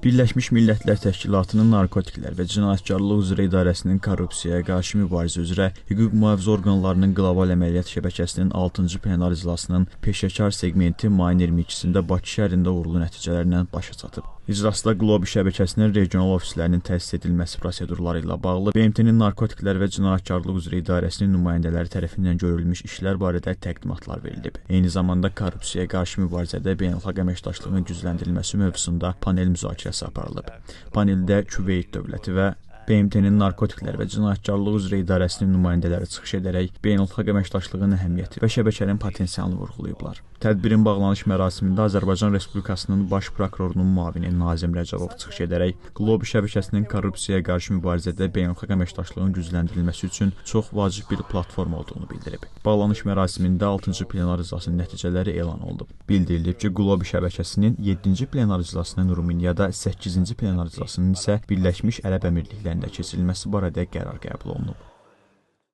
Birləşmiş Millətlər Təşkilatının Narkotiklər və Cinayətkarlıq üzrə İdarəsinin Korrupsiyaya qarşı mübarizə üzrə hüquq mühafizə orqanlarının qlobal əməliyyat şəbəkəsinin 6-cı plenar iclasının peşəkar segmenti mayın 22-sində Bakı şəhərində uğurlu nəticələrlə başa çatıb. İclasda Qlobi şəbəkəsinin regional ofislərinin təsis edilməsi prosedurları ilə bağlı BMT-nin Narkotiklər və Cinayətkarlıq üzrə İdarəsinin nümayəndələri tərəfindən görülmüş işlər barədə təqdimatlar verilib. Eyni zamanda korrupsiyaya qarşı mübarizədə beynəlxalq əməkdaşlığın gücləndirilməsi mövzusunda panel müzakirəsi aparılıb. Paneldə Küveyt dövləti və BMT-nin Narkotiklər və Cinayətkarlıq üzrə İdarəsinin nümayəndələri çıxış edərək beynəlxalq əməkdaşlığın əhəmiyyəti və şəbəkənin potensialını vurğulayıblar. Tədbirin bağlanış mərasimində Azərbaycan Respublikasının Baş prokurorunun müavini Nazim Rəcəbov çıxış edərək Qlobi şəbəkəsinin korrupsiyaya qarşı mübarizədə beynəlxalq əməkdaşlığın gücləndirilməsi üçün çox vacib bir platforma olduğunu bildirib. Bağlanış mərasimində 6-cı plenar iclasının nəticələri elan olunub. Bildirilib ki, Qlobi şəbəkəsinin 7-ci plenar iclasının Rumuniyada, 8-ci plenar iclasının isə Birləşmiş Ərəb Əmirliklərində keçirilməsi barədə qərar qəbul olunub.